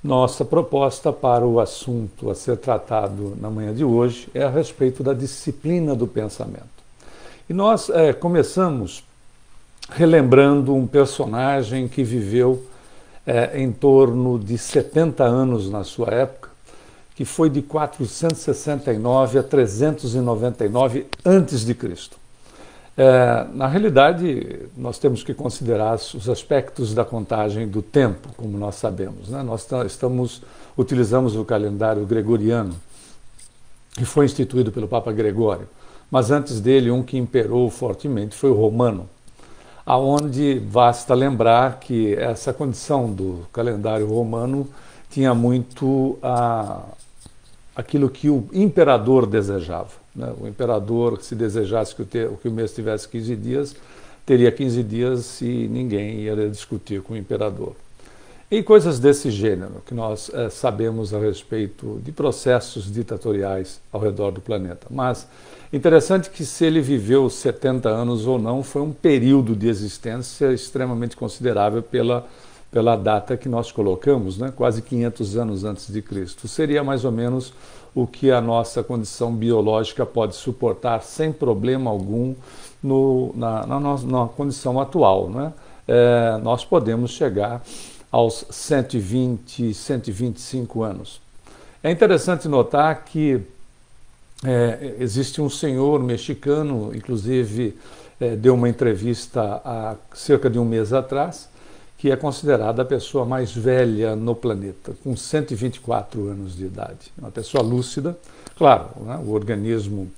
Nossa proposta para o assunto a ser tratado na manhã de hoje é a respeito da disciplina do pensamento. E nós começamos relembrando um personagem que viveu em torno de 70 anos na sua época, que foi de 469 a 399 a.C. Na realidade, nós temos que considerar os aspectos da contagem do tempo, como nós sabemos, né? Nós utilizamos o calendário gregoriano, que foi instituído pelo Papa Gregório, mas antes dele um que imperou fortemente foi o romano, aonde basta lembrar que essa condição do calendário romano tinha muito aquilo que o imperador desejava. O imperador, se desejasse que o mês tivesse 15 dias, teria 15 dias e ninguém ia discutir com o imperador. E coisas desse gênero, que nós sabemos a respeito de processos ditatoriais ao redor do planeta. Mas interessante que se ele viveu 70 anos ou não, foi um período de existência extremamente considerável pela data que nós colocamos, né? Quase 500 anos antes de Cristo. Seria mais ou menos o que a nossa condição biológica pode suportar sem problema algum na condição atual, né? Nós podemos chegar aos 120, 125 anos. É interessante notar que existe um senhor mexicano, inclusive deu uma entrevista há cerca de um mês atrás, que é considerada a pessoa mais velha no planeta, com 124 anos de idade. Uma pessoa lúcida, claro, né? O organismo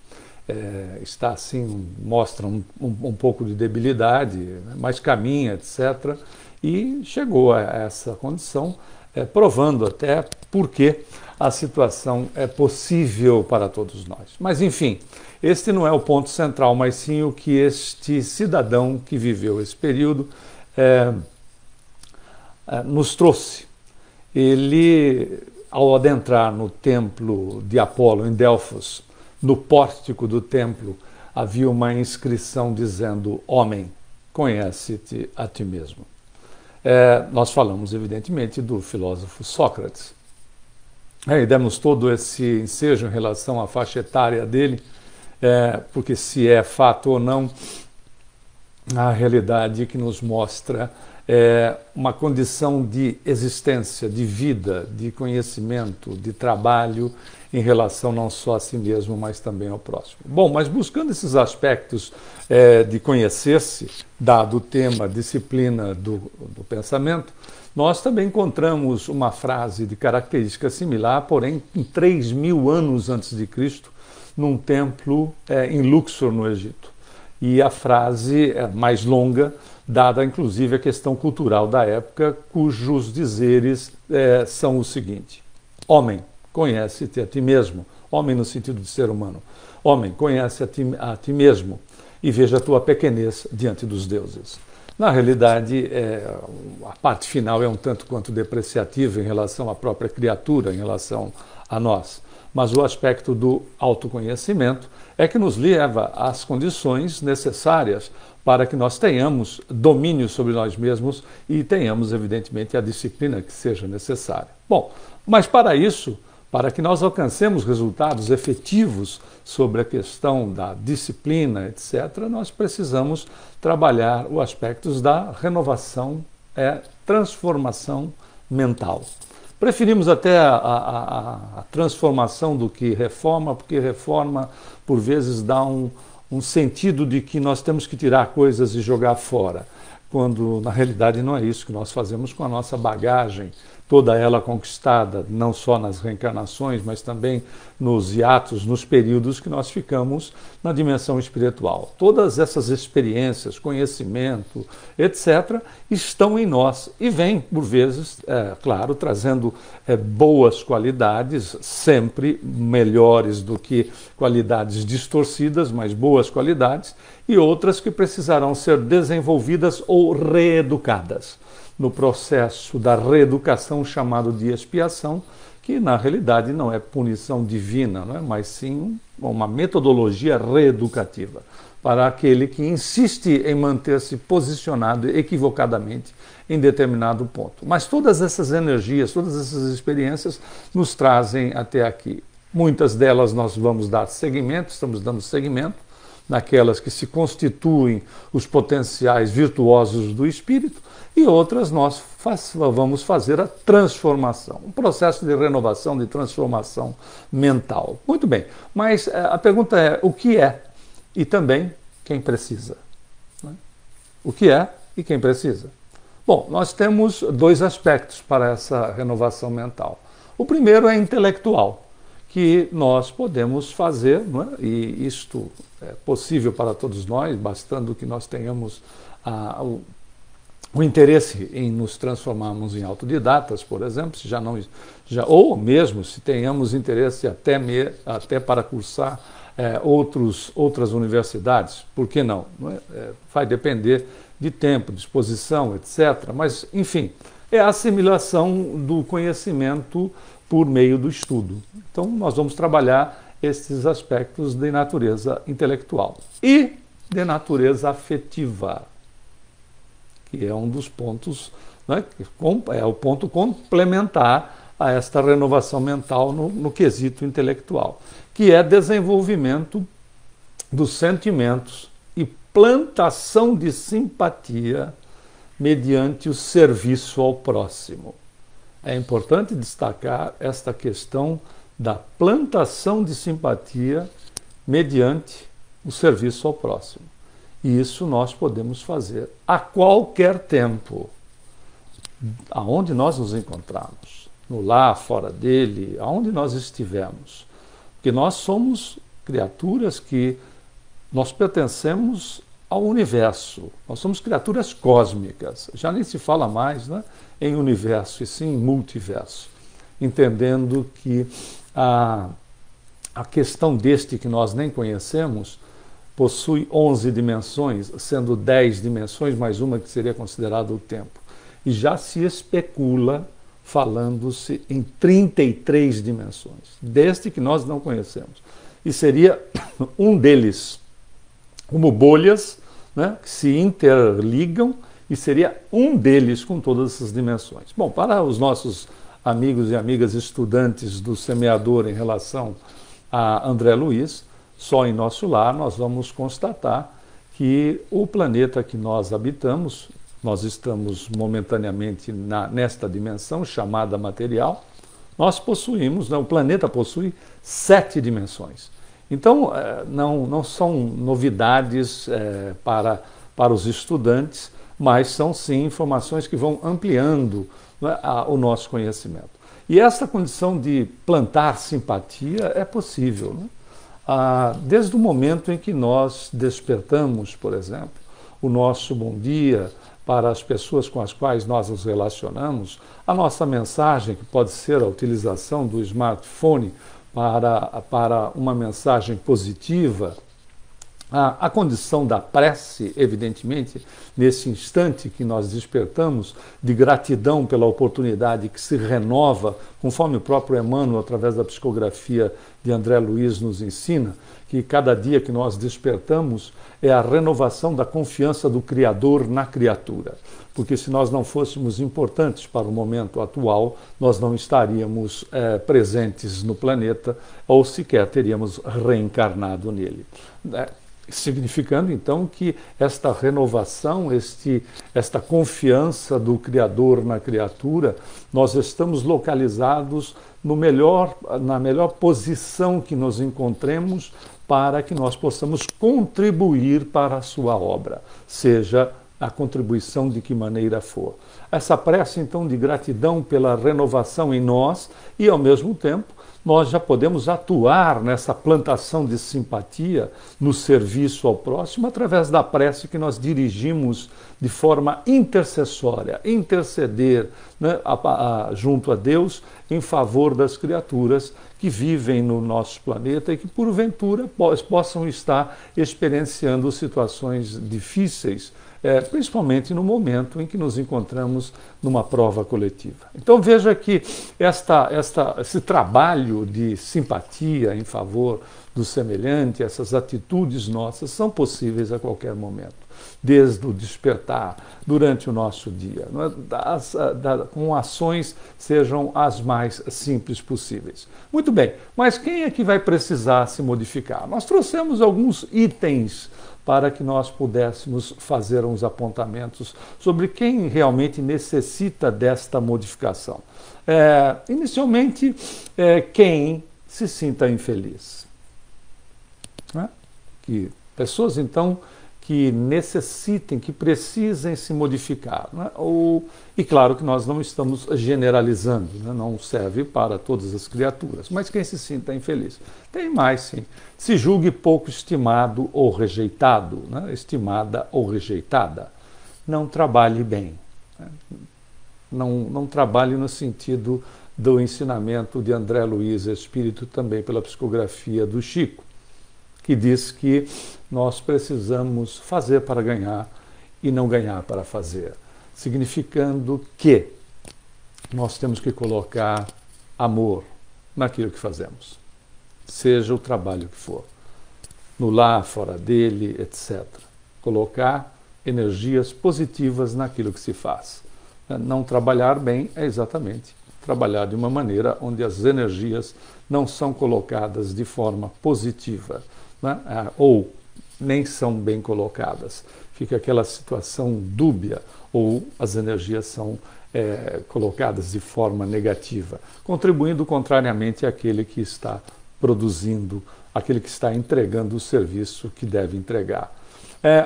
está assim, mostra um pouco de debilidade, né? Mas caminha, etc. E chegou a essa condição, provando até por que a situação é possível para todos nós. Mas, enfim, este não é o ponto central, mas sim o que este cidadão que viveu esse período nos trouxe. Ele, ao adentrar no templo de Apolo, em Delfos, no pórtico do templo, havia uma inscrição dizendo: homem, conhece-te a ti mesmo. Nós falamos, evidentemente, do filósofo Sócrates. E demos todo esse ensejo em relação à faixa etária dele, porque se é fato ou não, a realidade que nos mostra uma condição de existência, de vida, de conhecimento, de trabalho em relação não só a si mesmo, mas também ao próximo. Bom, mas buscando esses aspectos de conhecer-se, dado o tema disciplina do pensamento, nós também encontramos uma frase de característica similar, porém em 3.000 anos antes de Cristo, num templo em Luxor, no Egito. E a frase é mais longa, dada inclusive a questão cultural da época, cujos dizeres são o seguinte: homem, conhece-te a ti mesmo. Homem no sentido de ser humano. Homem, conhece a ti mesmo e veja a tua pequenez diante dos deuses. Na realidade, a parte final é um tanto quanto depreciativa em relação à própria criatura, em relação a nós. Mas o aspecto do autoconhecimento é que nos leva às condições necessárias para que nós tenhamos domínio sobre nós mesmos e tenhamos, evidentemente, a disciplina que seja necessária. Bom, mas para isso, para que nós alcancemos resultados efetivos sobre a questão da disciplina, etc., nós precisamos trabalhar os aspectos da renovação, transformação mental. Preferimos até a transformação do que reforma, porque reforma, por vezes, dá um sentido de que nós temos que tirar coisas e jogar fora, quando, na realidade, não é isso que nós fazemos com a nossa bagagem, toda ela conquistada, não só nas reencarnações, mas também nos hiatos, nos períodos que nós ficamos na dimensão espiritual. Todas essas experiências, conhecimento, etc., estão em nós e vêm, por vezes, claro, trazendo boas qualidades, sempre melhores do que qualidades distorcidas, mas boas qualidades, e outras que precisarão ser desenvolvidas ou reeducadas no processo da reeducação chamado de expiação, que na realidade não é punição divina, não é? Mas sim uma metodologia reeducativa para aquele que insiste em manter-se posicionado equivocadamente em determinado ponto. Mas todas essas energias, todas essas experiências nos trazem até aqui. Muitas delas nós vamos dar seguimento, estamos dando seguimento, naquelas que se constituem os potenciais virtuosos do espírito, e outras nós vamos fazer a transformação, um processo de renovação, de transformação mental. Muito bem, mas a pergunta é o que é e também quem precisa. Né? O que é e quem precisa? Bom, nós temos dois aspectos para essa renovação mental. O primeiro é intelectual, que nós podemos fazer, não é? E isto é possível para todos nós, bastando que nós tenhamos o interesse em nos transformarmos em autodidatas, por exemplo, se ou mesmo se tenhamos interesse até para cursar outras universidades, por que não? Vai depender de tempo, disposição, etc. Mas, enfim, é a assimilação do conhecimento por meio do estudo. Então, nós vamos trabalhar esses aspectos de natureza intelectual e de natureza afetiva, que é um dos pontos, né, é o ponto complementar a esta renovação mental no quesito intelectual, que é desenvolvimento dos sentimentos e plantação de simpatia mediante o serviço ao próximo. É importante destacar esta questão da plantação de simpatia mediante o serviço ao próximo. E isso nós podemos fazer a qualquer tempo, aonde nós nos encontrarmos, no lar, fora dele, aonde nós estivermos. Porque nós somos criaturas que nós pertencemos ao universo, nós somos criaturas cósmicas, já nem se fala mais, né, em universo, e sim em multiverso, entendendo que a questão deste que nós nem conhecemos possui 11 dimensões, sendo 10 dimensões mais uma que seria considerada o tempo. E já se especula, falando-se em 33 dimensões, deste que nós não conhecemos. E seria um deles, como bolhas, né, que se interligam, e seria um deles com todas essas dimensões. Bom, para os nossos amigos e amigas estudantes do semeador em relação a André Luiz, só em nosso lar nós vamos constatar que o planeta que nós habitamos, nós estamos momentaneamente nesta dimensão chamada material, nós possuímos, né, o planeta possui 7 dimensões. Então, não são novidades para os estudantes, mas são sim informações que vão ampliando, né, o nosso conhecimento. E essa condição de plantar simpatia é possível, né? Desde o momento em que nós despertamos, por exemplo, o nosso bom dia para as pessoas com as quais nós nos relacionamos, a nossa mensagem, que pode ser a utilização do smartphone para uma mensagem positiva, a condição da prece, evidentemente, nesse instante que nós despertamos, de gratidão pela oportunidade que se renova, conforme o próprio Emmanuel, através da psicografia de André Luiz, nos ensina, que cada dia que nós despertamos é a renovação da confiança do Criador na criatura. Porque se nós não fôssemos importantes para o momento atual, nós não estaríamos presentes no planeta ou sequer teríamos reencarnado nele. Significando, então, que esta renovação, esta confiança do Criador na criatura, nós estamos localizados na melhor posição que nos encontremos para que nós possamos contribuir para a sua obra, seja a contribuição de que maneira for. Essa prece, então, de gratidão pela renovação em nós e, ao mesmo tempo, nós já podemos atuar nessa plantação de simpatia no serviço ao próximo através da prece que nós dirigimos de forma intercessória, interceder, né, junto a Deus em favor das criaturas que vivem no nosso planeta e que, porventura, possam estar experienciando situações difíceis, principalmente no momento em que nos encontramos numa prova coletiva. Então veja que esse trabalho de simpatia em favor do semelhante, essas atitudes nossas são possíveis a qualquer momento, desde o despertar, durante o nosso dia, com ações sejam as mais simples possíveis. Muito bem, mas quem é que vai precisar se modificar? Nós trouxemos alguns itens para que nós pudéssemos fazer uns apontamentos sobre quem realmente necessita desta modificação. Inicialmente, quem se sinta infeliz. Né? Que pessoas, então, que necessitem, que precisem se modificar. Né? E claro que nós não estamos generalizando, né? Não serve para todas as criaturas, mas quem se sinta infeliz. Tem mais, sim. Se julgue pouco estimado ou rejeitado, né? Estimada ou rejeitada. Não trabalhe bem. Né? Não trabalhe no sentido do ensinamento de André Luiz Espírito, também pela psicografia do Chico, que diz que nós precisamos fazer para ganhar e não ganhar para fazer, significando que nós temos que colocar amor naquilo que fazemos, seja o trabalho que for, no lar, fora dele, etc. Colocar energias positivas naquilo que se faz. Não trabalhar bem é exatamente trabalhar de uma maneira onde as energias não são colocadas de forma positiva, né? Ou nem são bem colocadas. Fica aquela situação dúbia, ou as energias são colocadas de forma negativa, contribuindo contrariamente àquele que está produzindo, aquele que está entregando o serviço que deve entregar.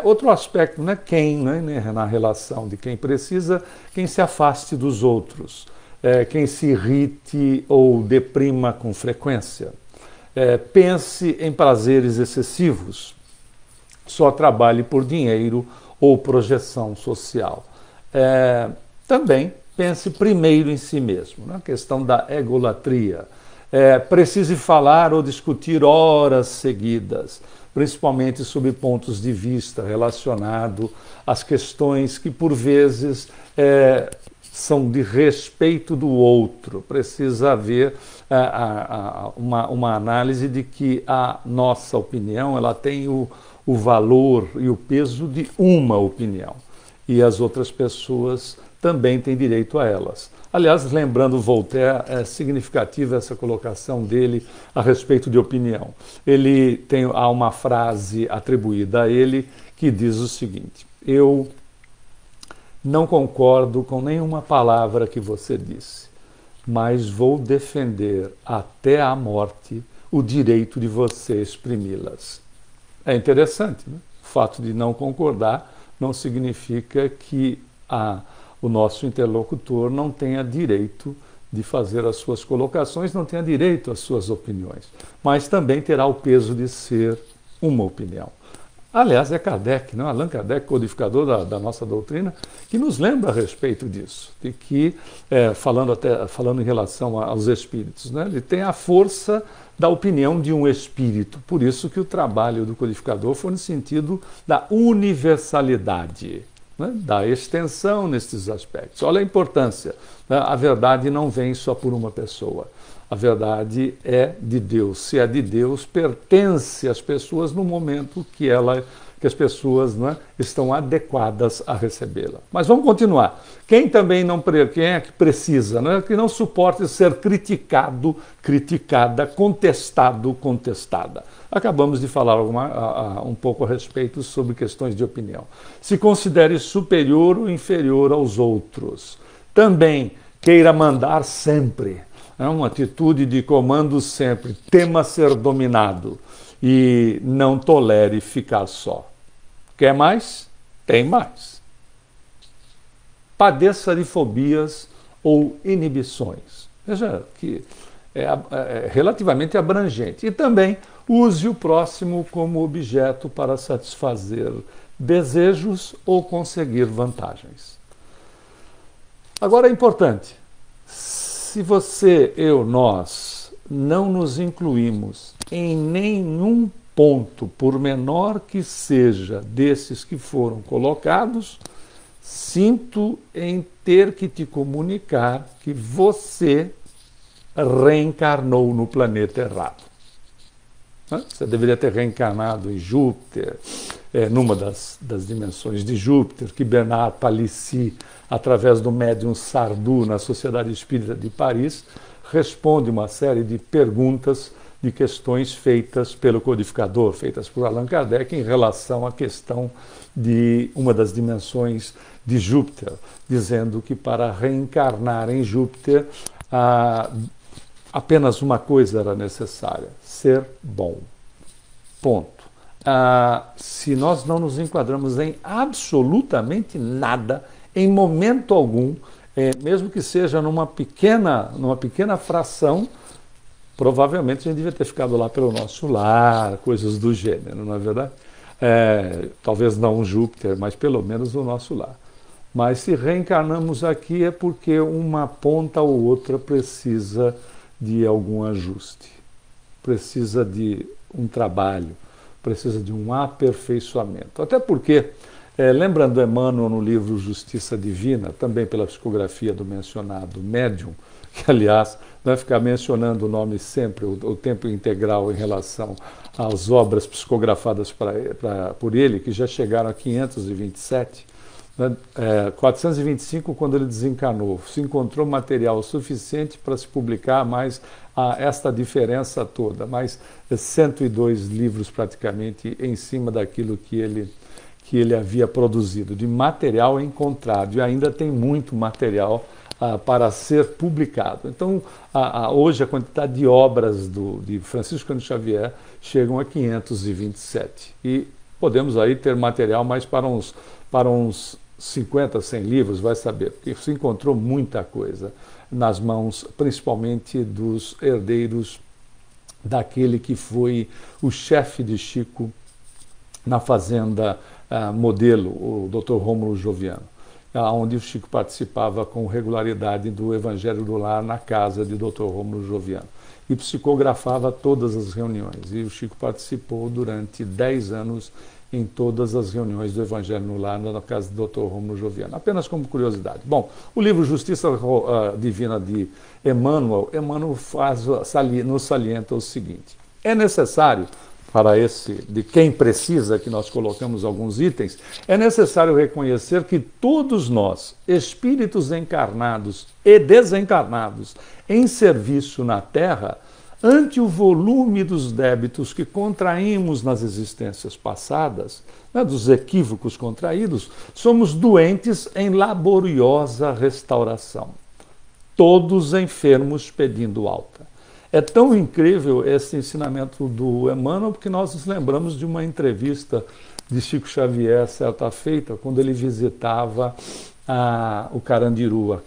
Outro aspecto, né, quem, né, na relação de quem precisa, quem se afaste dos outros, quem se irrite ou deprima com frequência, pense em prazeres excessivos, só trabalhe por dinheiro ou projeção social. Também pense primeiro em si mesmo, na questão da egolatria. Precise falar ou discutir horas seguidas, principalmente sob pontos de vista relacionados às questões que, por vezes, são de respeito do outro. Precisa haver uma análise de que a nossa opinião ela tem o valor e o peso de uma opinião, e as outras pessoas também têm direito a elas. Aliás, lembrando Voltaire, é significativa essa colocação dele a respeito de opinião. Há uma frase atribuída a ele que diz o seguinte: eu não concordo com nenhuma palavra que você disse, mas vou defender até a morte o direito de você exprimi-las. É interessante, né? O fato de não concordar não significa que o nosso interlocutor não tenha direito de fazer as suas colocações, não tenha direito às suas opiniões, mas também terá o peso de ser uma opinião. Aliás, é Kardec, não? Allan Kardec, codificador da nossa doutrina, que nos lembra a respeito disso, de que, falando em relação aos espíritos, né, ele tem a força da opinião de um espírito. Por isso que o trabalho do codificador foi no sentido da universalidade, né, da extensão nesses aspectos. Olha a importância. Né? A verdade não vem só por uma pessoa. A verdade é de Deus. Se é de Deus, pertence às pessoas no momento que as pessoas, né, estão adequadas a recebê-la. Mas vamos continuar. Quem é que precisa, né, que não suporte ser criticado, criticada, contestado, contestada. Acabamos de falar um pouco a respeito sobre questões de opinião. Se considere superior ou inferior aos outros. Também queira mandar sempre. É uma atitude de comando sempre. Tema ser dominado e não tolere ficar só. Quer mais? Tem mais. Padeça de fobias ou inibições. Veja que é relativamente abrangente. E também use o próximo como objeto para satisfazer desejos ou conseguir vantagens. Agora é importante. Se você, eu, nós, não nos incluímos em nenhum ponto, por menor que seja, desses que foram colocados, sinto em ter que te comunicar que você reencarnou no planeta errado. né? Você deveria ter reencarnado em Júpiter, numa das dimensões de Júpiter, que Bernard Palissy, através do médium Sardou, na Sociedade Espírita de Paris, responde uma série de perguntas, de questões feitas pelo codificador, feitas por Allan Kardec em relação à questão de uma das dimensões de Júpiter, dizendo que para reencarnar em Júpiter, apenas uma coisa era necessária: ser bom. Ponto. Se nós não nos enquadramos em absolutamente nada, em momento algum, mesmo que seja numa pequena fração, provavelmente a gente devia ter ficado lá pelo nosso lar, coisas do gênero, não é verdade? Talvez não Júpiter, mas pelo menos o nosso lar. Mas se reencarnamos aqui é porque uma ponta ou outra precisa de algum ajuste, precisa de um trabalho, precisa de um aperfeiçoamento. Até porque, lembrando Emmanuel no livro Justiça Divina, também pela psicografia do mencionado médium, que aliás vai ficar mencionando o nome sempre, o tempo integral em relação às obras psicografadas por ele, que já chegaram a 527, 425 quando ele desencarnou, se encontrou material suficiente para se publicar mais esta diferença toda, mais 102 livros praticamente em cima daquilo que ele havia produzido, de material encontrado, e ainda tem muito material para ser publicado. Então, hoje a quantidade de obras de Francisco Cândido Xavier chegam a 527. E podemos aí ter material mais para uns 50, 100 livros, vai saber, porque se encontrou muita coisa nas mãos, principalmente dos herdeiros daquele que foi o chefe de Chico na fazenda Modelo, o Dr. Rômulo Joviano, onde o Chico participava com regularidade do Evangelho do Lar na casa de Dr. Rômulo Joviano e psicografava todas as reuniões. E o Chico participou durante 10 anos em todas as reuniões do Evangelho no Lar na casa do Dr. Rômulo Joviano. Apenas como curiosidade. Bom, o livro Justiça Divina de Emmanuel nos salienta o seguinte: é necessário, para de quem precisa, que nós colocamos alguns itens, é necessário reconhecer que todos nós, espíritos encarnados e desencarnados em serviço na Terra, ante o volume dos débitos que contraímos nas existências passadas, dos equívocos contraídos, somos doentes em laboriosa restauração. Todos enfermos pedindo alta. É tão incrível esse ensinamento do Emmanuel, porque nós nos lembramos de uma entrevista de Chico Xavier, certa feita, quando ele visitava o Carandiru,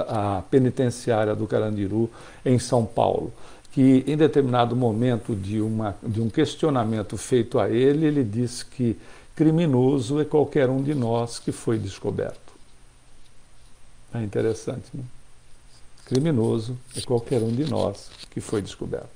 a penitenciária do Carandiru, em São Paulo, que em determinado momento de um questionamento feito a ele disse que criminoso é qualquer um de nós que foi descoberto. É interessante, né? Criminoso é qualquer um de nós que foi descoberto.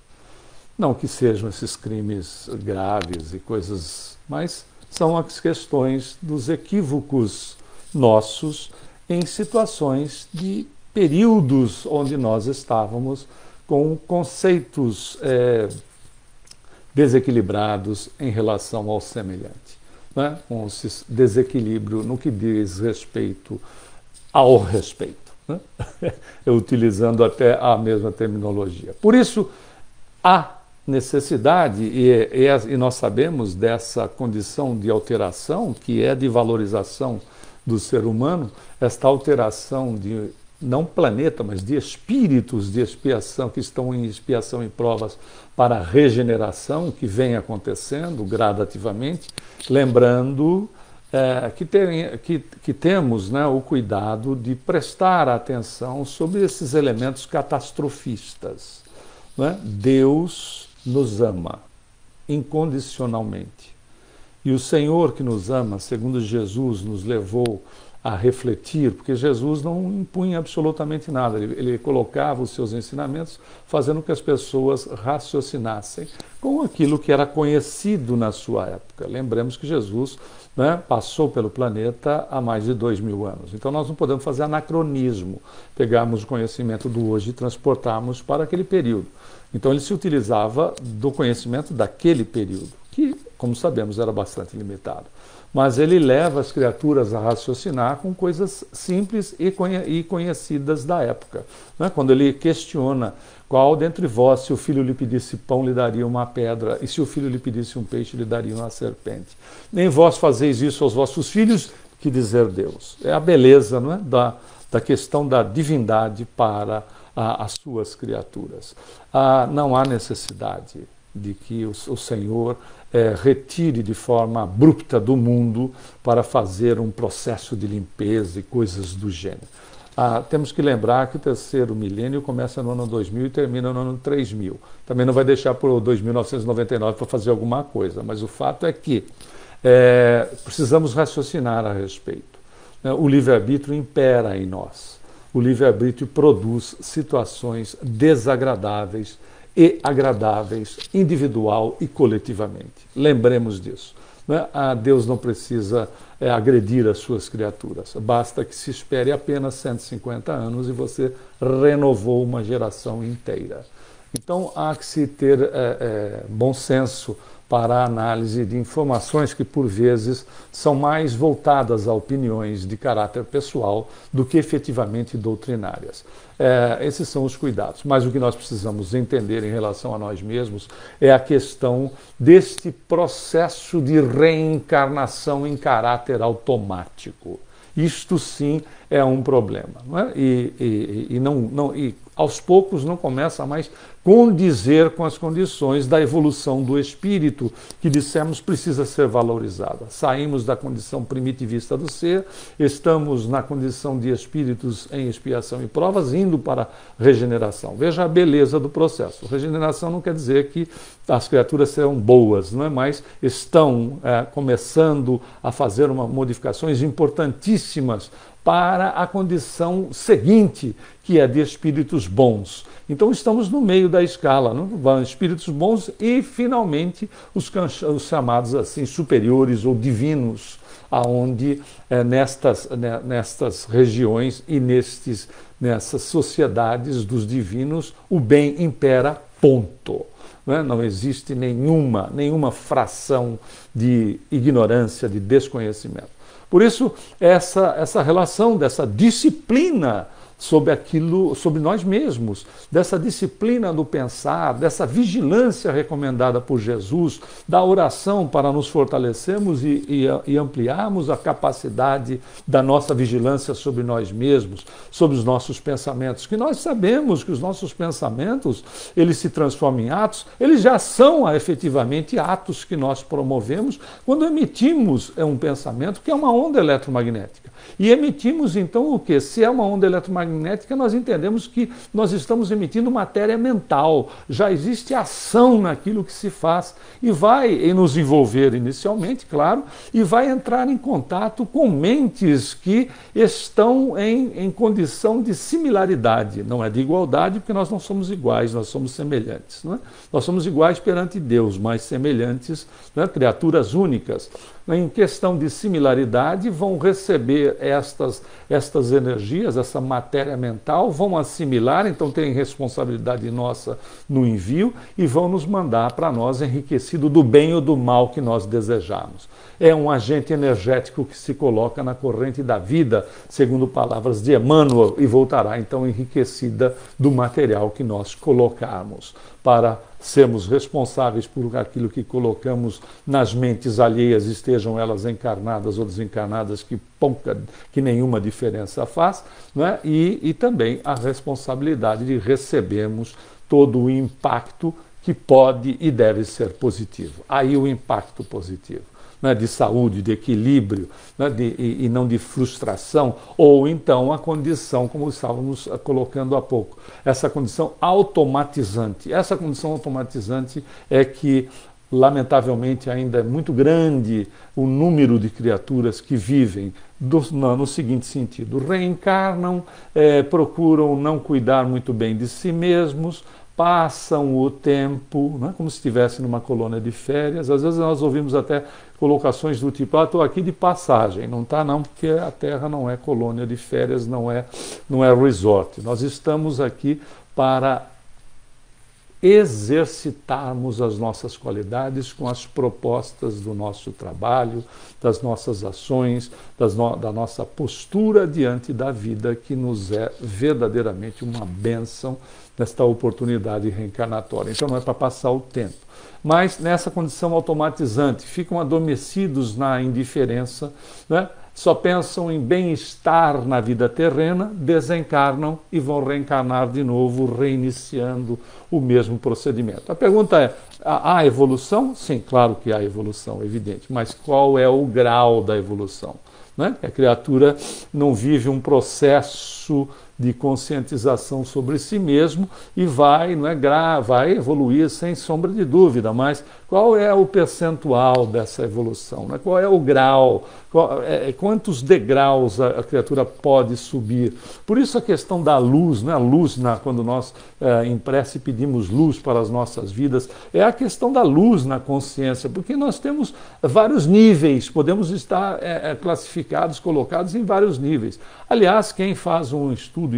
Não que sejam esses crimes graves e coisas, mas são as questões dos equívocos nossos em situações de períodos onde nós estávamos com conceitos desequilibrados em relação ao semelhante, né? Com esse desequilíbrio no que diz respeito ao respeito. Utilizando até a mesma terminologia. Por isso, há necessidade, e nós sabemos dessa condição de alteração, que é de valorização do ser humano, esta alteração de, não planeta, mas de espíritos de expiação, que estão em expiação e provas para a regeneração, que vem acontecendo gradativamente, lembrando que temos, né, o cuidado de prestar atenção sobre esses elementos catastrofistas. Né? Deus nos ama incondicionalmente. E o Senhor que nos ama, segundo Jesus nos levou a refletir, porque Jesus não impunha absolutamente nada, ele colocava os seus ensinamentos fazendo que as pessoas raciocinassem com aquilo que era conhecido na sua época. Lembremos que Jesus, né, passou pelo planeta há mais de 2000 anos. Então nós não podemos fazer anacronismo, pegarmos o conhecimento do hoje e transportarmos para aquele período. Então ele se utilizava do conhecimento daquele período, que, como sabemos, era bastante limitado. Mas ele leva as criaturas a raciocinar com coisas simples e conhecidas da época. Né? Quando ele questiona: qual dentre vós, se o filho lhe pedisse pão, lhe daria uma pedra, e se o filho lhe pedisse um peixe, lhe daria uma serpente? Nem vós fazeis isso aos vossos filhos, que dizer Deus. É a beleza, não é? da questão da divindade para as suas criaturas. Não há necessidade de que o Senhor retire de forma abrupta do mundo para fazer um processo de limpeza e coisas do gênero. Temos que lembrar que o terceiro milênio começa no ano 2000 e termina no ano 3000. Também não vai deixar por 2999 para fazer alguma coisa, mas o fato é que precisamos raciocinar a respeito. O livre-arbítrio impera em nós. O livre-arbítrio produz situações desagradáveis e agradáveis, individual e coletivamente. Lembremos disso. Né? Deus não precisa agredir as suas criaturas. Basta que se espere apenas 150 anos e você renovou uma geração inteira. Então há que se ter bom senso para a análise de informações que, por vezes, são mais voltadas a opiniões de caráter pessoal do que efetivamente doutrinárias. Esses são os cuidados. Mas o que nós precisamos entender em relação a nós mesmos é a questão deste processo de reencarnação em caráter automático. Isto sim é um problema. Não é? E aos poucos não começa a mais condizer com as condições da evolução do espírito, que dissemos precisa ser valorizada. Saímos da condição primitivista do ser, estamos na condição de espíritos em expiação e provas, indo para a regeneração. Veja a beleza do processo. Regeneração não quer dizer que as criaturas serão boas, não é? Mas estão começando a fazer modificações importantíssimas para a condição seguinte, que é de espíritos bons. Então estamos no meio da escala, não? Espíritos bons e, finalmente, os chamados assim superiores ou divinos, aonde nestas regiões e nessas sociedades dos divinos o bem impera, ponto. Não existe nenhuma fração de ignorância, de desconhecimento. Por isso, essa relação dessa disciplina sobre nós mesmos, dessa disciplina do pensar, dessa vigilância recomendada por Jesus, da oração para nos fortalecermos e ampliarmos a capacidade da nossa vigilância sobre nós mesmos, sobre os nossos pensamentos, que nós sabemos que os nossos pensamentos, eles se transformam em atos, eles já são efetivamente atos que nós promovemos quando emitimos um pensamento que é uma onda eletromagnética. E emitimos então o quê? Se é uma onda eletromagnética, nós entendemos que nós estamos emitindo matéria mental. Já existe ação naquilo que se faz e vai nos envolver inicialmente, claro, e vai entrar em contato com mentes que estão em condição de similaridade. Não é de igualdade, porque nós não somos iguais, nós somos semelhantes. Não é? Nós somos iguais perante Deus, mas semelhantes, né? Criaturas únicas. Em questão de similaridade, vão receber estas energias, essa matéria mental, vão assimilar, então tem responsabilidade nossa no envio e vão nos mandar para nós enriquecido do bem ou do mal que nós desejamos. É um agente energético que se coloca na corrente da vida, segundo palavras de Emmanuel, e voltará então enriquecida do material que nós colocarmos, para sermos responsáveis por aquilo que colocamos nas mentes alheias, estejam elas encarnadas ou desencarnadas, que nenhuma diferença faz, né? E também a responsabilidade de recebermos todo o impacto que pode e deve ser positivo. Aí o impacto positivo. Né, de saúde, de equilíbrio, né, e não de frustração, ou então a condição, como estávamos colocando há pouco, essa condição automatizante. Essa condição automatizante é que lamentavelmente ainda é muito grande o número de criaturas que vivem no seguinte sentido: reencarnam, procuram não cuidar muito bem de si mesmos, passam o tempo, né, como se estivesse numa colônia de férias. Às vezes nós ouvimos até colocações do tipo: estou aqui de passagem. Não está não, porque a Terra não é colônia de férias, não é resort. Nós estamos aqui para exercitarmos as nossas qualidades com as propostas do nosso trabalho, das nossas ações, da nossa postura diante da vida, que nos é verdadeiramente uma bênção nesta oportunidade reencarnatória. Então não é para passar o tempo, mas nessa condição automatizante, ficam adormecidos na indiferença, né? Só pensam em bem-estar na vida terrena, desencarnam e vão reencarnar de novo, reiniciando o mesmo procedimento. A pergunta é: há evolução? Sim, claro que há evolução, evidente, mas qual é o grau da evolução? Né? A criatura não vive um processo de conscientização sobre si mesmo e vai evoluir sem sombra de dúvida, mas qual é o percentual dessa evolução? Né? Qual é o grau? Quantos degraus a criatura pode subir? Por isso a questão da luz, né? A luz, quando nós em prece pedimos luz para as nossas vidas, é a questão da luz na consciência, porque nós temos vários níveis, podemos estar classificados, colocados em vários níveis. Aliás, quem fez um estudo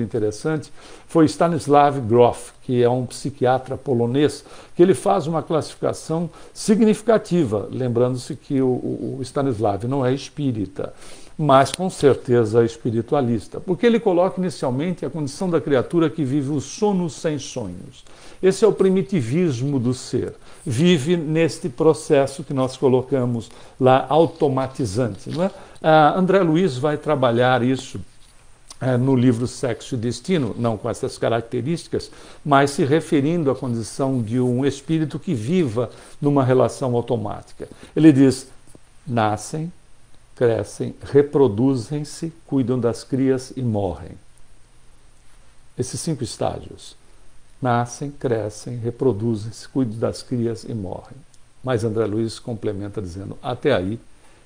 interessante foi Stanislav Grof, que é um psiquiatra polonês, que ele faz uma classificação significativa, lembrando-se que o Stanislav não é espírita, mas com certeza é espiritualista, porque ele coloca inicialmente a condição da criatura que vive o sono sem sonhos. Esse é o primitivismo do ser. Vive neste processo que nós colocamos lá, automatizante. Não é? André Luiz vai trabalhar isso no livro Sexo e Destino, não com essas características, mas se referindo à condição de um espírito que viva numa relação automática. Ele diz: nascem, crescem, reproduzem-se, cuidam das crias e morrem. Esses 5 estágios. Nascem, crescem, reproduzem-se, cuidam das crias e morrem. Mas André Luiz complementa dizendo: até aí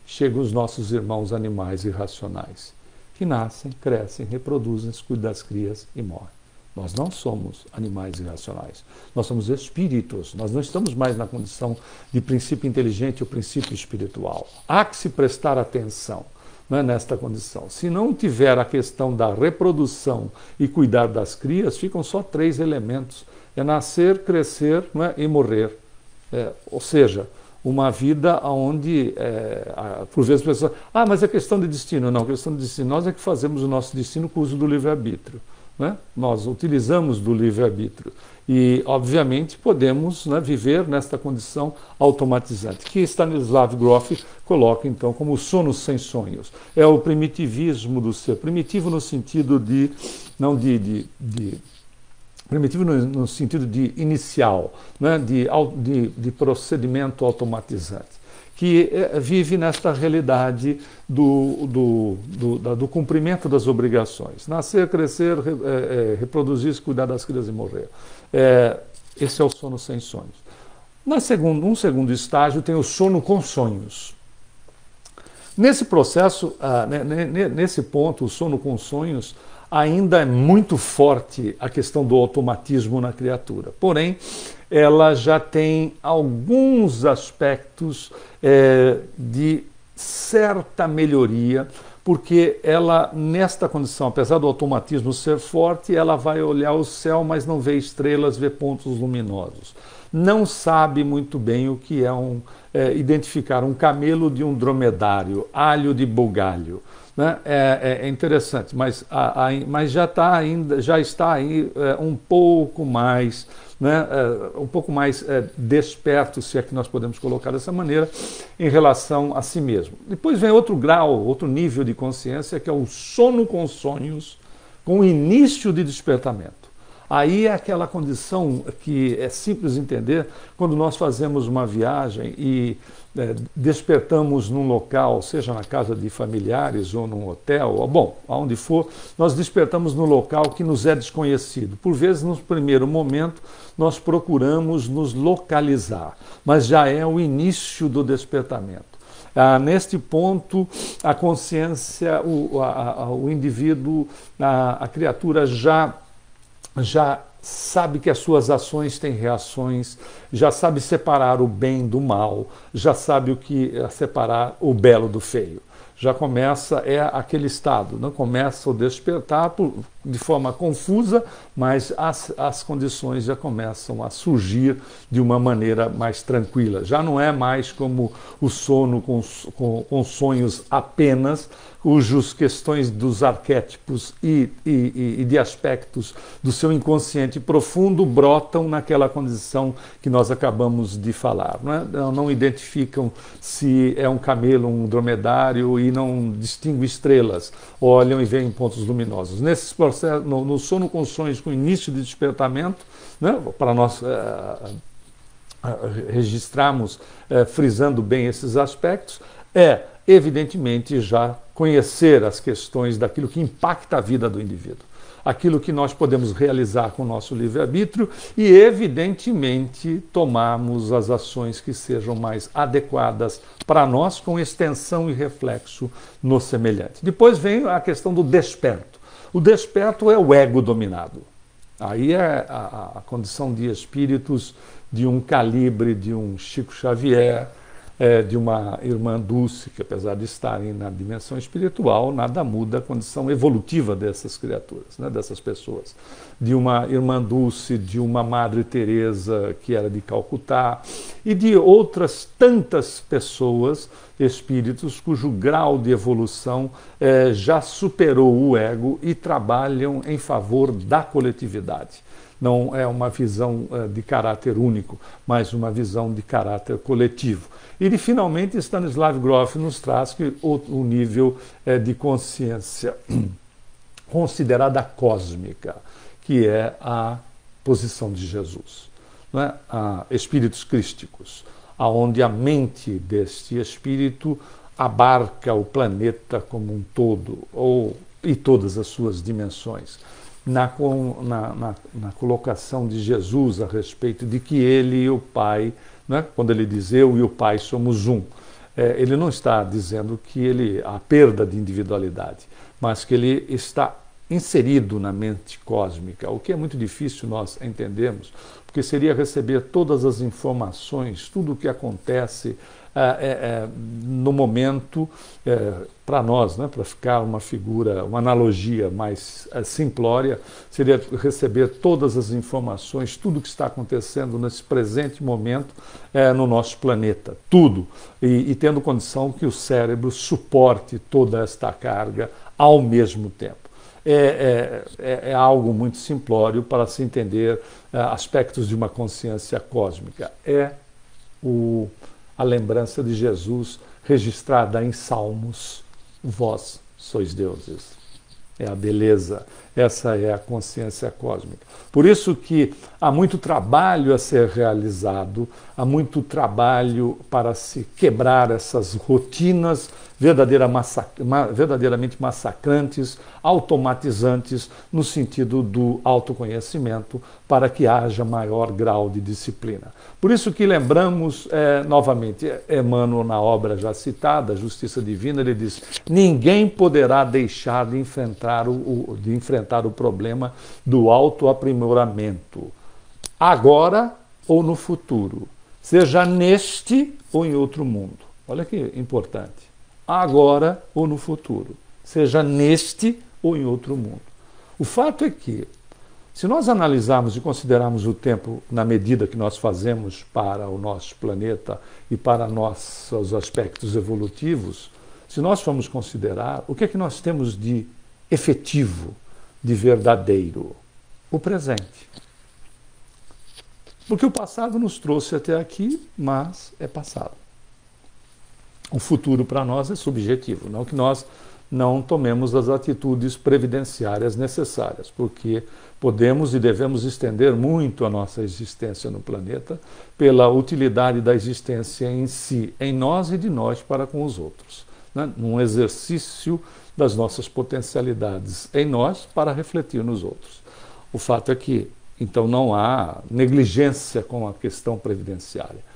chegam os nossos irmãos animais irracionais, que nascem, crescem, reproduzem-se, cuidam das crias e morrem. Nós não somos animais irracionais, nós somos espíritos, nós não estamos mais na condição de princípio inteligente ou princípio espiritual. Há que se prestar atenção, não é, nesta condição. Se não tiver a questão da reprodução e cuidar das crias, ficam só 3 elementos: é nascer, crescer, não é, e morrer. Ou seja, uma vida onde, por vezes, as pessoas... mas é questão de destino. Não, questão de destino. Nós é que fazemos o nosso destino com o uso do livre-arbítrio. Né? Nós utilizamos do livre-arbítrio. E, obviamente, podemos, né, viver nesta condição automatizante, que Stanislav Grof coloca, então, como o sono sem sonhos. É o primitivismo do ser. Primitivo no sentido de... primitivo no sentido de inicial, né, de procedimento automatizante, que vive nesta realidade do cumprimento das obrigações. Nascer, crescer, reproduzir-se, cuidar das crias e morrer. Esse é o sono sem sonhos. Um segundo estágio tem o sono com sonhos. Nesse processo, nesse ponto, o sono com sonhos, ainda é muito forte a questão do automatismo na criatura. Porém, ela já tem alguns aspectos de certa melhoria, porque ela, nesta condição, apesar do automatismo ser forte, ela vai olhar o céu, mas não vê estrelas, vê pontos luminosos. Não sabe muito bem o que é identificar um camelo de um dromedário, alho de bugalho. Né? É interessante, mas já está aí um pouco mais, né, desperto, se é que nós podemos colocar dessa maneira, em relação a si mesmo. Depois vem outro grau, outro nível de consciência, que é o sono com sonhos, com o início de despertamento. Aí é aquela condição que é simples entender quando nós fazemos uma viagem e despertamos num local, seja na casa de familiares ou num hotel, ou, bom, aonde for, nós despertamos num local que nos é desconhecido. Por vezes, no primeiro momento, nós procuramos nos localizar, mas já é o início do despertamento. Neste ponto, a consciência, o indivíduo, a criatura já sabe que as suas ações têm reações, já sabe separar o bem do mal, já sabe o que é separar o belo do feio. Já começa, aquele estado, não começa o despertar de forma confusa, mas as condições já começam a surgir de uma maneira mais tranquila. Já não é mais como o sono com sonhos apenas, cujas questões dos arquétipos e de aspectos do seu inconsciente profundo brotam naquela condição que nós acabamos de falar. Não identificam se é um camelo, um dromedário e não distinguem estrelas, olham e veem pontos luminosos. Nesses processos, no sono com sonhos com início de despertamento, né, para nós registrarmos, frisando bem esses aspectos, evidentemente, já conhecer as questões daquilo que impacta a vida do indivíduo, aquilo que nós podemos realizar com o nosso livre-arbítrio e, evidentemente, tomarmos as ações que sejam mais adequadas para nós, com extensão e reflexo no semelhante. Depois vem a questão do desperto. O desperto é o ego dominado. Aí é a condição de espíritos de um calibre de um Chico Xavier, de uma irmã Dulce, que apesar de estarem na dimensão espiritual, nada muda a condição evolutiva dessas criaturas, né, dessas pessoas. De uma irmã Dulce, de uma Madre Teresa, que era de Calcutá, e de outras tantas pessoas, espíritos, cujo grau de evolução já superou o ego e trabalham em favor da coletividade. Não é uma visão de caráter único, mas uma visão de caráter coletivo. E, finalmente, Stanislav Grof nos traz que o nível de consciência considerada cósmica, que é a posição de Jesus. Não é? Espíritos crísticos, aonde a mente deste espírito abarca o planeta como um todo, e todas as suas dimensões. Na colocação de Jesus a respeito de que ele e o Pai, né, quando ele diz eu e o Pai somos um, ele não está dizendo que há perda de individualidade, mas que ele está inserido na mente cósmica, o que é muito difícil nós entendermos, porque seria receber todas as informações, tudo o que acontece no momento, para nós, né, para ficar uma figura, uma analogia mais simplória, seria receber todas as informações, tudo o que está acontecendo nesse presente momento no nosso planeta, tudo, e tendo condição que o cérebro suporte toda esta carga ao mesmo tempo. É algo muito simplório para se entender aspectos de uma consciência cósmica. A lembrança de Jesus registrada em Salmos, vós sois deuses. É a beleza, essa é a consciência cósmica. Por isso que há muito trabalho a ser realizado, há muito trabalho para se quebrar essas rotinas verdadeiramente massacrantes, automatizantes, no sentido do autoconhecimento, para que haja maior grau de disciplina. Por isso que lembramos, novamente, Emmanuel, na obra já citada, Justiça Divina, ele diz: ninguém poderá deixar de enfrentar o problema do autoaprimoramento, agora ou no futuro, seja neste ou em outro mundo. Olha que importante. Agora ou no futuro, seja neste ou em outro mundo. O fato é que, se nós analisarmos e considerarmos o tempo na medida que nós fazemos para o nosso planeta e para nossos aspectos evolutivos, se nós formos considerar, o que é que nós temos de efetivo, de verdadeiro? O presente. Porque o passado nos trouxe até aqui, mas é passado. O futuro para nós é subjetivo, não que nós não tomemos as atitudes previdenciárias necessárias, porque podemos e devemos estender muito a nossa existência no planeta pela utilidade da existência em si, em nós e de nós para com os outros, né? Num exercício das nossas potencialidades em nós para refletir nos outros. O fato é que, então, não há negligência com a questão previdenciária.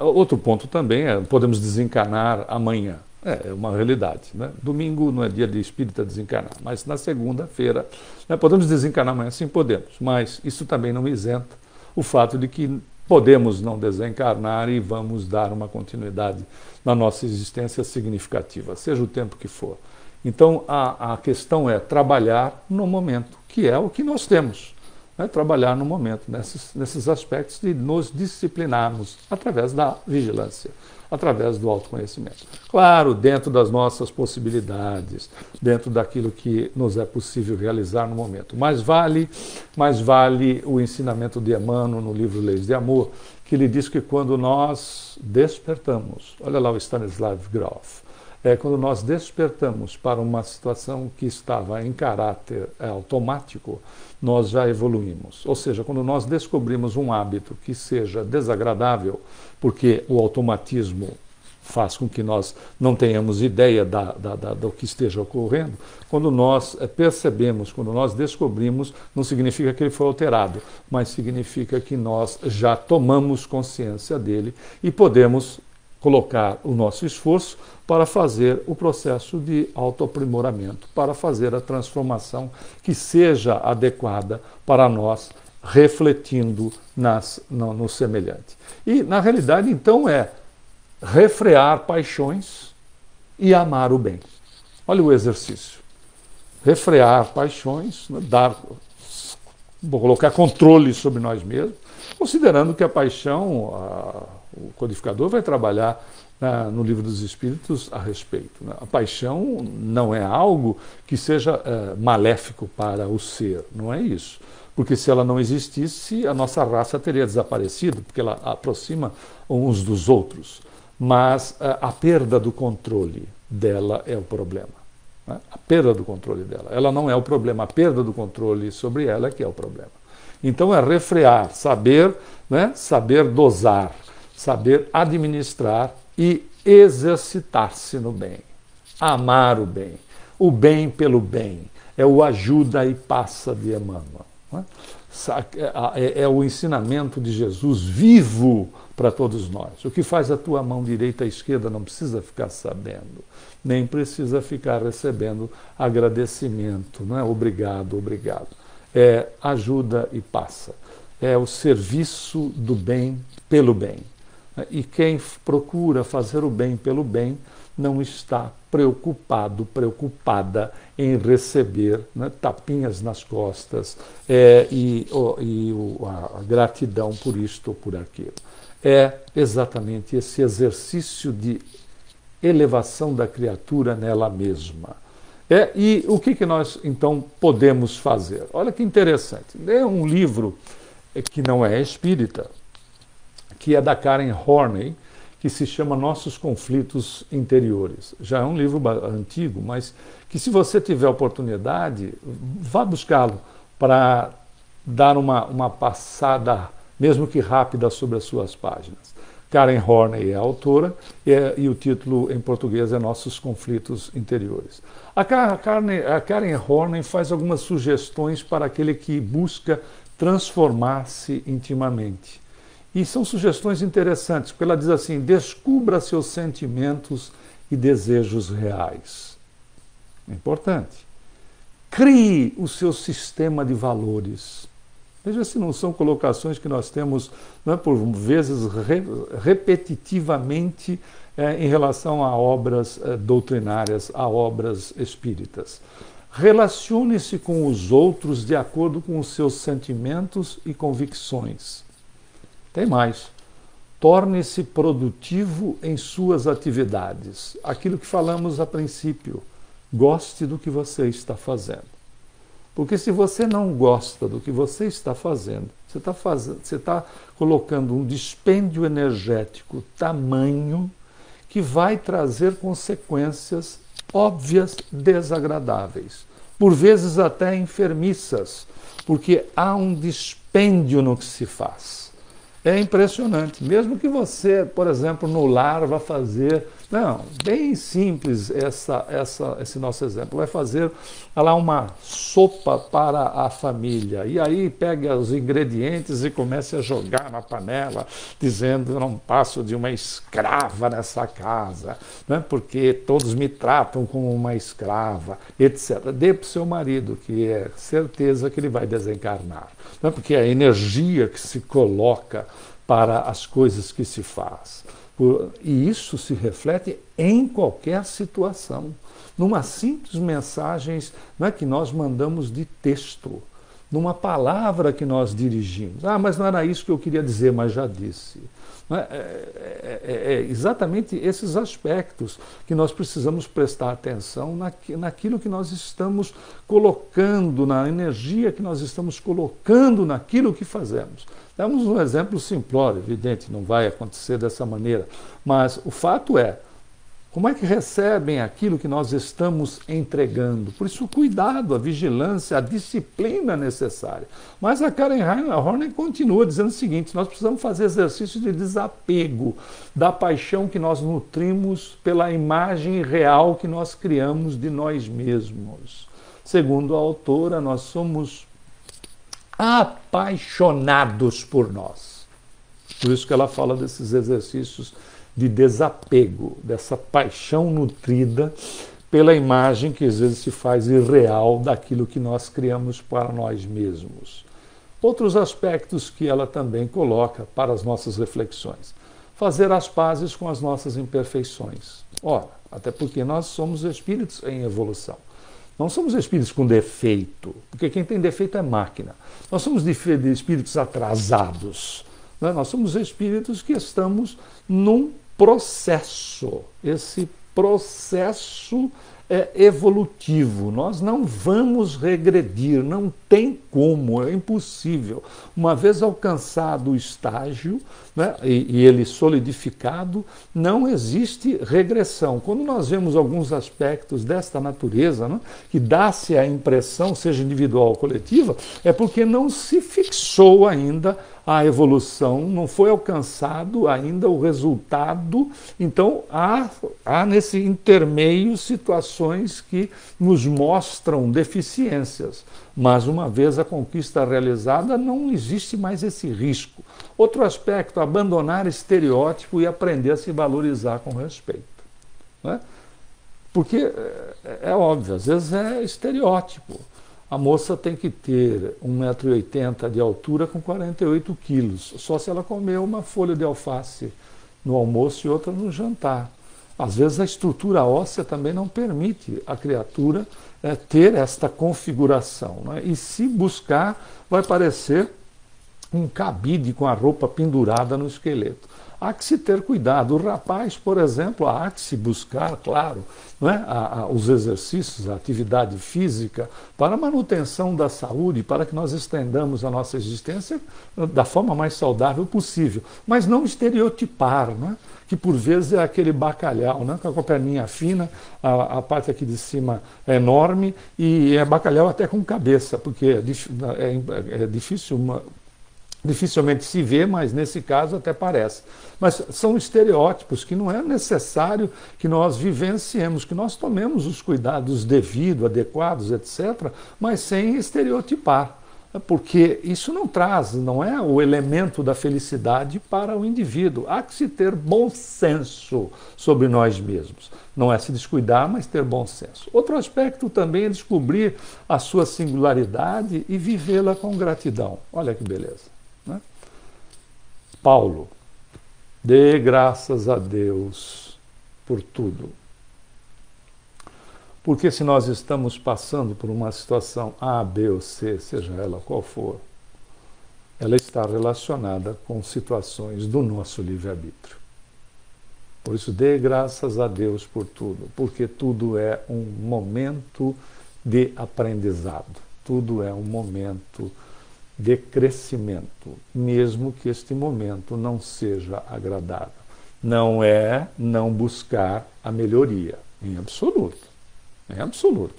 Outro ponto também é, podemos desencarnar amanhã. É uma realidade, né? Domingo não é dia de espírita desencarnar, mas na segunda-feira, né, podemos desencarnar amanhã? Sim, podemos, mas isso também não isenta o fato de que podemos não desencarnar e vamos dar uma continuidade na nossa existência significativa, seja o tempo que for. Então, a questão é trabalhar no momento, que é o que nós temos. Né? Trabalhar no momento, nesses aspectos de nos disciplinarmos através da vigilância, através do autoconhecimento. Claro, dentro das nossas possibilidades, dentro daquilo que nos é possível realizar no momento. Mais vale o ensinamento de Emmanuel no livro Leis de Amor, que ele diz que quando nós despertamos, olha lá o Stanislav Grof, quando nós despertamos para uma situação que estava em caráter automático, nós já evoluímos. Ou seja, quando nós descobrimos um hábito que seja desagradável, porque o automatismo faz com que nós não tenhamos ideia do que esteja ocorrendo, quando nós percebemos, quando nós descobrimos, não significa que ele foi alterado, mas significa que nós já tomamos consciência dele e podemos colocar o nosso esforço para fazer o processo de autoaprimoramento, para fazer a transformação que seja adequada para nós, refletindo no semelhante. E, na realidade, então, é refrear paixões e amar o bem. Olha o exercício. Refrear paixões, vou colocar controle sobre nós mesmos, considerando que a paixão, o codificador vai trabalhar no Livro dos Espíritos a respeito. Né? A paixão não é algo que seja maléfico para o ser, não é isso. Porque se ela não existisse, a nossa raça teria desaparecido, porque ela aproxima uns dos outros. Mas a perda do controle dela é o problema. Né? A perda do controle dela. Ela não é o problema, a perda do controle sobre ela é que é o problema. Então é refrear, saber dosar, saber administrar e exercitar-se no bem. Amar o bem pelo bem. É o ajuda e passa de Emmanuel. Né? É o ensinamento de Jesus vivo para todos nós. O que faz a tua mão direita e esquerda não precisa ficar sabendo, nem precisa ficar recebendo agradecimento. Não é? Obrigado, obrigado. É ajuda e passa. É o serviço do bem pelo bem. E quem procura fazer o bem pelo bem não está preocupada em receber, né, tapinhas nas costas a gratidão por isto ou por aquilo. É exatamente esse exercício de elevação da criatura nela mesma. E o que nós, então, podemos fazer? Olha que interessante. É um livro que não é espírita, que é da Karen Horney, que se chama Nossos Conflitos Interiores. Já é um livro antigo, mas que, se você tiver oportunidade, vá buscá-lo para dar uma passada, mesmo que rápida, sobre as suas páginas. Karen Horney é a autora e o título em português é Nossos Conflitos Interiores. A Karen Horney faz algumas sugestões para aquele que busca transformar-se intimamente. E são sugestões interessantes, porque ela diz assim: descubra seus sentimentos e desejos reais. É importante. Crie o seu sistema de valores. Veja se não são colocações que nós temos, né, por vezes repetitivamente em relação a obras doutrinárias, a obras espíritas. Relacione-se com os outros de acordo com os seus sentimentos e convicções. Tem mais. Torne-se produtivo em suas atividades. Aquilo que falamos a princípio. Goste do que você está fazendo. Porque se você não gosta do que você está fazendo, você está colocando um dispêndio energético tamanho que vai trazer consequências óbvias, desagradáveis, por vezes até enfermiças, porque há um dispêndio no que se faz. É impressionante, mesmo que você, por exemplo, no lar vá fazer, não, bem simples esse nosso exemplo, vai fazer lá uma sopa para a família, e aí pega os ingredientes e comece a jogar na panela, dizendo, eu não passo de uma escrava nessa casa, né, porque todos me tratam como uma escrava, etc. Dê para o seu marido, que é certeza que ele vai desencarnar, né, porque a energia que se coloca para as coisas que se faz. E isso se reflete em qualquer situação. Numa simples mensagem, não é, que nós mandamos de texto, numa palavra que nós dirigimos. Ah, mas não era isso que eu queria dizer, mas já disse. É exatamente esses aspectos que nós precisamos prestar atenção naquilo que nós estamos colocando, na energia que nós estamos colocando naquilo que fazemos. Damos um exemplo simplório, evidente, não vai acontecer dessa maneira, mas o fato é, como é que recebem aquilo que nós estamos entregando? Por isso, o cuidado, a vigilância, a disciplina necessária. Mas a Karen Horney continua dizendo o seguinte, nós precisamos fazer exercício de desapego da paixão que nós nutrimos pela imagem real que nós criamos de nós mesmos. Segundo a autora, nós somos apaixonados por nós. Por isso que ela fala desses exercícios de desapego, dessa paixão nutrida pela imagem que às vezes se faz irreal daquilo que nós criamos para nós mesmos. Outros aspectos que ela também coloca para as nossas reflexões. Fazer as pazes com as nossas imperfeições. Ora, até porque nós somos espíritos em evolução. Não somos espíritos com defeito, porque quem tem defeito é máquina. Nós somos de espíritos atrasados. Né? Nós somos espíritos que estamos num processo. Esse processo é evolutivo. Nós não vamos regredir, não tem como, é impossível. Uma vez alcançado o estágio, né, e ele solidificado, não existe regressão. Quando nós vemos alguns aspectos desta natureza, né, que dá-se a impressão, seja individual ou coletiva, é porque não se fixou ainda a evolução, não foi alcançado ainda o resultado, então há nesse intermeio situações que nos mostram deficiências, mas uma vez a conquista realizada não existe mais esse risco. Outro aspecto, abandonar estereótipo e aprender a se valorizar com respeito. Né? Porque é óbvio, às vezes é estereótipo. A moça tem que ter 1,80 m de altura com 48 quilos, só se ela comer uma folha de alface no almoço e outra no jantar. Às vezes a estrutura óssea também não permite a criatura ter esta configuração. Né? E se buscar, vai parecer um cabide com a roupa pendurada no esqueleto. Há que se ter cuidado. O rapaz, por exemplo, há que se buscar, claro, não é? Os exercícios, a atividade física, para a manutenção da saúde, para que nós estendamos a nossa existência da forma mais saudável possível. Mas não estereotipar, não é? Que por vezes é aquele bacalhau, né? Com a perninha fina, a parte aqui de cima é enorme, e é bacalhau até com cabeça, porque é difícil... Dificilmente se vê, mas nesse caso até parece. Mas são estereótipos que não é necessário que nós vivenciemos, que nós tomemos os cuidados devidos, adequados, etc., mas sem estereotipar. Porque isso não é o elemento da felicidade para o indivíduo. Há que se ter bom senso sobre nós mesmos. Não é se descuidar, mas ter bom senso. Outro aspecto também é descobrir a sua singularidade e vivê-la com gratidão. Olha que beleza. Né? Paulo, dê graças a Deus por tudo. Porque se nós estamos passando por uma situação A, B ou C, seja ela qual for, ela está relacionada com situações do nosso livre-arbítrio. Por isso, dê graças a Deus por tudo, porque tudo é um momento de aprendizado, tudo é um momento de crescimento, mesmo que este momento não seja agradável. Não é não buscar a melhoria, em absoluto. Em absoluto.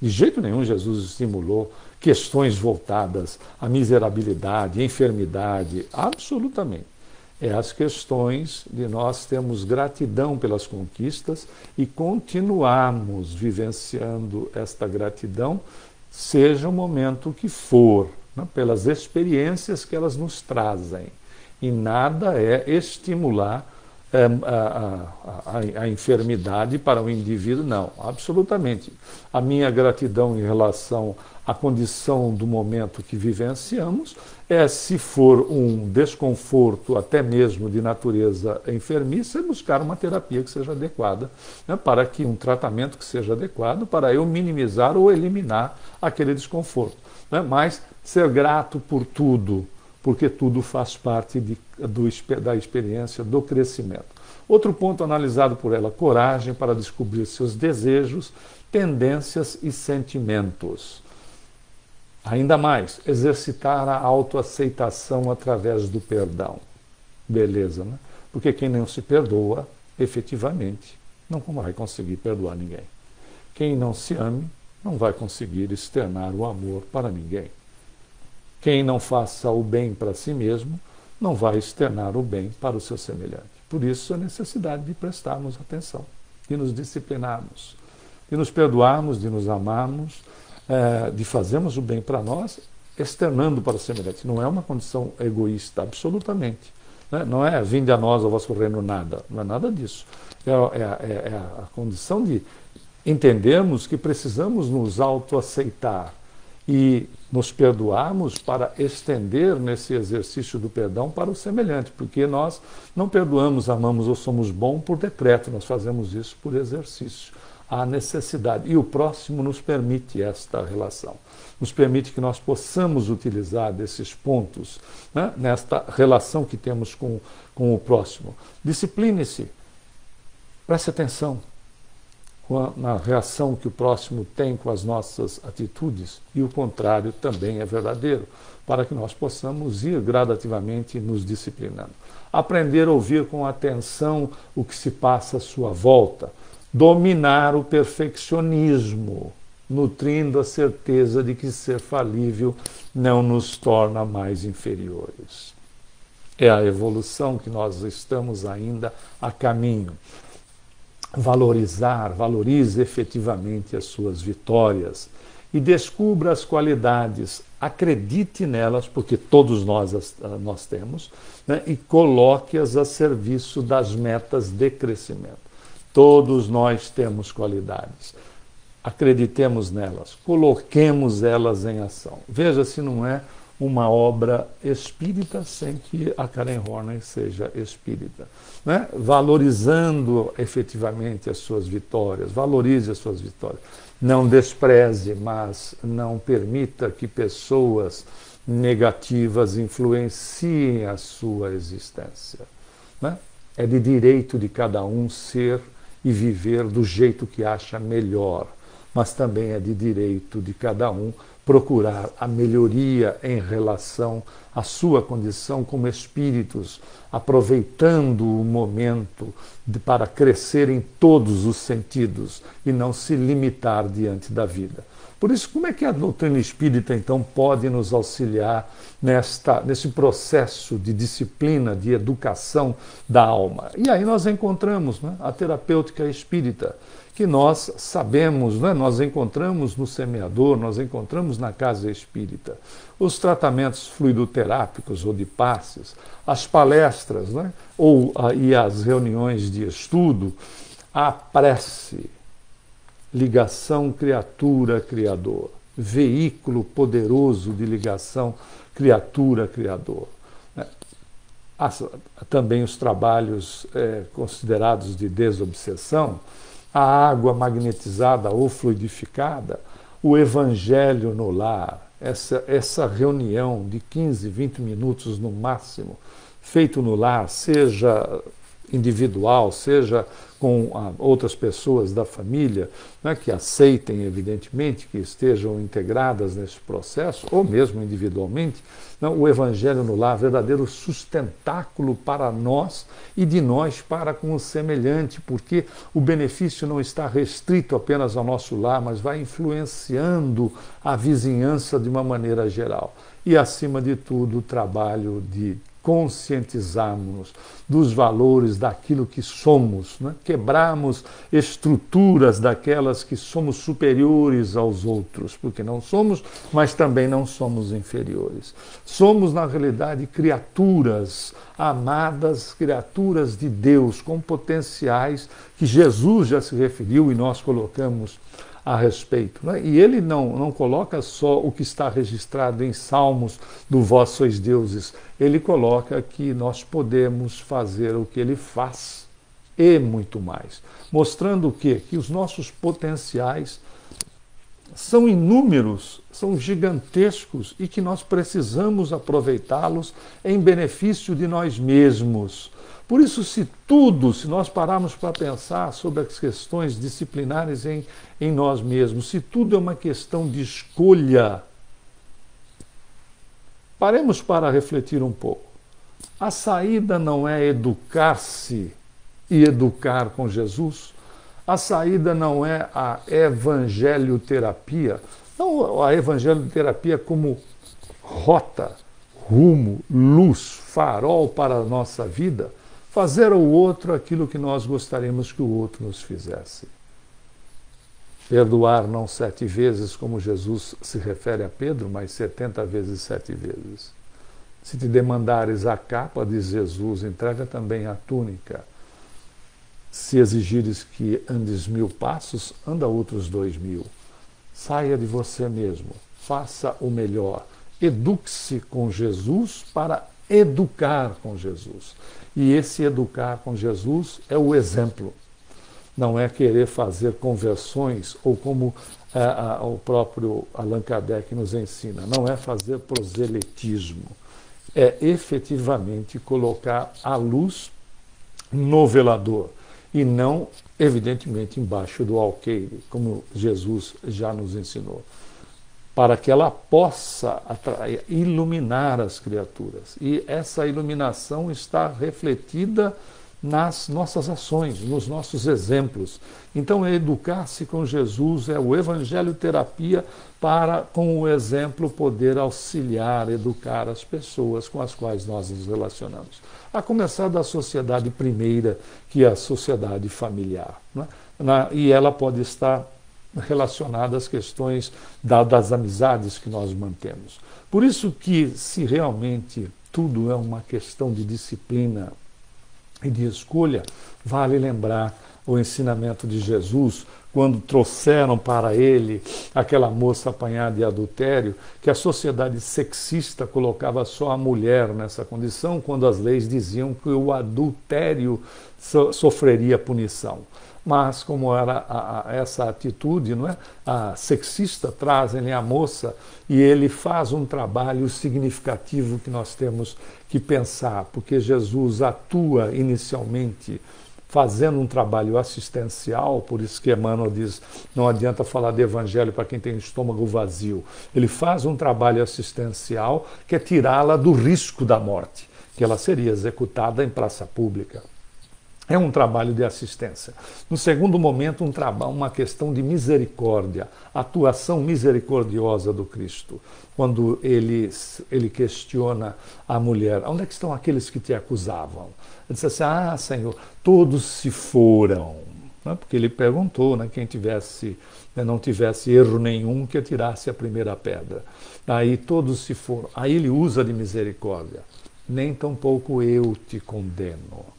De jeito nenhum Jesus estimulou questões voltadas à miserabilidade, à enfermidade, absolutamente. É as questões de nós termos gratidão pelas conquistas e continuarmos vivenciando esta gratidão, seja o momento que for, né, pelas experiências que elas nos trazem. E nada é estimular a enfermidade para o indivíduo, não, absolutamente. A minha gratidão em relação à condição do momento que vivenciamos é, se for um desconforto até mesmo de natureza enfermiça, buscar uma terapia que seja adequada, né, para que um tratamento que seja adequado para eu minimizar ou eliminar aquele desconforto, né, mas ser grato por tudo, porque tudo faz parte da experiência do crescimento. Outro ponto analisado por ela, coragem para descobrir seus desejos, tendências e sentimentos. Ainda mais, exercitar a autoaceitação através do perdão. Beleza, né? Porque quem não se perdoa, efetivamente, não vai conseguir perdoar ninguém. Quem não se ame, não vai conseguir externar o amor para ninguém. Quem não faça o bem para si mesmo, não vai externar o bem para o seu semelhante. Por isso, a necessidade de prestarmos atenção, de nos disciplinarmos, de nos perdoarmos, de nos amarmos, de fazermos o bem para nós, externando para o semelhante. Não é uma condição egoísta, absolutamente. Né? Não é vinde a nós o vosso reino nada. Não é nada disso. É a condição de entendermos que precisamos nos autoaceitar e nos perdoarmos para estender nesse exercício do perdão para o semelhante, porque nós não perdoamos, amamos ou somos bons por decreto, nós fazemos isso por exercício. Há necessidade, e o próximo nos permite esta relação, nos permite que nós possamos utilizar desses pontos, né, nesta relação que temos com o próximo. Discipline-se, preste atenção na reação que o próximo tem com as nossas atitudes, e o contrário também é verdadeiro, para que nós possamos ir gradativamente nos disciplinando. Aprender a ouvir com atenção o que se passa à sua volta, dominar o perfeccionismo, nutrindo a certeza de que ser falível não nos torna mais inferiores. É a evolução que nós estamos ainda a caminho. Valorize efetivamente as suas vitórias e descubra as qualidades, acredite nelas, porque todos nós temos, né, e coloque-as a serviço das metas de crescimento. Todos nós temos qualidades, acreditemos nelas, coloquemos elas em ação. Veja se não é uma obra espírita sem que a Karen Horney seja espírita, né? Valorizando efetivamente as suas vitórias, valorize as suas vitórias. Não despreze, mas não permita que pessoas negativas influenciem a sua existência, né? É de direito de cada um ser e viver do jeito que acha melhor, mas também é de direito de cada um procurar a melhoria em relação à sua condição como espíritos, aproveitando o momento para crescer em todos os sentidos e não se limitar diante da vida. Por isso, como é que a doutrina espírita, então, pode nos auxiliar nesse processo de disciplina, de educação da alma? E aí nós encontramos, né, a terapêutica espírita, que nós sabemos, né, nós encontramos no semeador, nós encontramos na casa espírita. Os tratamentos fluidoterápicos ou de passes, as palestras, né, e as reuniões de estudo, a prece, ligação criatura-criador, veículo poderoso de ligação criatura-criador. Também os trabalhos considerados de desobsessão, a água magnetizada ou fluidificada, o evangelho no lar, essa reunião de 15, 20 minutos no máximo, feito no lar, seja individual, seja com outras pessoas da família, né, que aceitem, evidentemente, que estejam integradas nesse processo, ou mesmo individualmente, né, o Evangelho no lar, verdadeiro sustentáculo para nós e de nós para com o semelhante, porque o benefício não está restrito apenas ao nosso lar, mas vai influenciando a vizinhança de uma maneira geral. E, acima de tudo, o trabalho de conscientizarmos dos valores daquilo que somos, né? Quebrarmos estruturas daquelas que somos superiores aos outros, porque não somos, mas também não somos inferiores. Somos, na realidade, criaturas amadas, criaturas de Deus, com potenciais que Jesus já se referiu e nós colocamos a respeito. Né? E ele não coloca só o que está registrado em Salmos do vós sois deuses, ele coloca que nós podemos fazer o que ele faz e muito mais, mostrando o quê? Que os nossos potenciais são inúmeros, são gigantescos e que nós precisamos aproveitá-los em benefício de nós mesmos. Por isso, se nós pararmos para pensar sobre as questões disciplinares em nós mesmos, se tudo é uma questão de escolha, paremos para refletir um pouco. A saída não é educar-se e educar com Jesus. A saída não é a evangelioterapia. Não a evangelioterapia como rota, rumo, luz, farol para a nossa vida. Fazer ao outro aquilo que nós gostaríamos que o outro nos fizesse. Perdoar não 7 vezes, como Jesus se refere a Pedro, mas 70 vezes 7 vezes. Se te demandares a capa, diz Jesus, entrega também a túnica. Se exigires que andes 1000 passos, anda outros 2000. Saia de você mesmo, faça o melhor. Eduque-se com Jesus para educar com Jesus. E esse educar com Jesus é o exemplo. Não é querer fazer conversões, ou como o próprio Allan Kardec nos ensina, não é fazer proselitismo. É efetivamente colocar a luz no velador e não, evidentemente, embaixo do alqueire, como Jesus já nos ensinou, para que ela possa iluminar as criaturas. E essa iluminação está refletida nas nossas ações, nos nossos exemplos. Então, educar-se com Jesus é o evangelioterapia para, com o exemplo, poder auxiliar, educar as pessoas com as quais nós nos relacionamos. A começar da sociedade primeira, que é a sociedade familiar, né? E ela pode estar relacionada às questões das amizades que nós mantemos. Por isso que, se realmente tudo é uma questão de disciplina e de escolha, vale lembrar o ensinamento de Jesus, quando trouxeram para ele aquela moça apanhada de adultério, que a sociedade sexista colocava só a mulher nessa condição, quando as leis diziam que o adultério sofreria punição. Mas, como era essa atitude, não é? A sexista, trazem-lhe a moça e ele faz um trabalho significativo que nós temos que pensar, porque Jesus atua inicialmente fazendo um trabalho assistencial, por isso que Emmanuel diz, não adianta falar de evangelho para quem tem estômago vazio. Ele faz um trabalho assistencial que é tirá-la do risco da morte, que ela seria executada em praça pública. É um trabalho de assistência. No segundo momento, uma questão de misericórdia, atuação misericordiosa do Cristo. Quando ele questiona a mulher, onde é que estão aqueles que te acusavam? Ele disse assim, Senhor, todos se foram. Porque ele perguntou, quem não tivesse erro nenhum, que atirasse a primeira pedra. Aí todos se foram. Aí ele usa de misericórdia. Nem tampouco eu te condeno.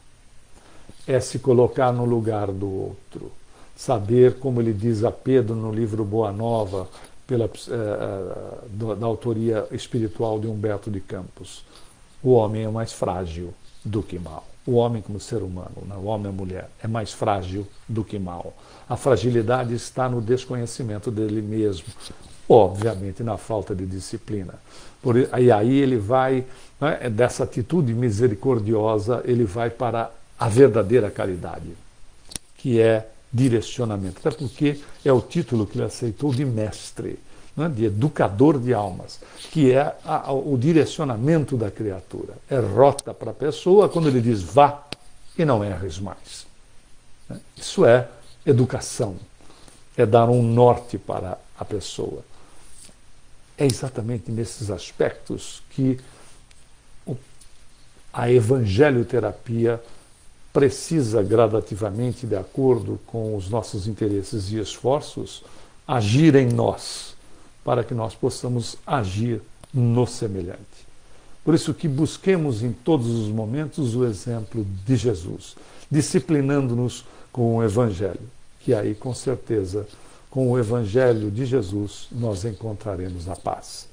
É se colocar no lugar do outro. Saber, como ele diz a Pedro no livro Boa Nova, da autoria espiritual de Humberto de Campos, o homem é mais frágil do que mal. O homem como ser humano, o homem e a mulher, é mais frágil do que mal. A fragilidade está no desconhecimento dele mesmo, obviamente na falta de disciplina. E aí ele vai, dessa atitude misericordiosa, ele vai para a verdadeira caridade, que é direcionamento. Até porque é o título que ele aceitou de mestre, né, de educador de almas, que é o direcionamento da criatura. É rota para a pessoa quando ele diz vá e não erres mais. Isso é educação, é dar um norte para a pessoa. É exatamente nesses aspectos que a evangelioterapia precisa gradativamente, de acordo com os nossos interesses e esforços, agir em nós, para que nós possamos agir no semelhante. Por isso que busquemos em todos os momentos o exemplo de Jesus, disciplinando-nos com o Evangelho, que aí, com certeza, com o Evangelho de Jesus, nós encontraremos a paz.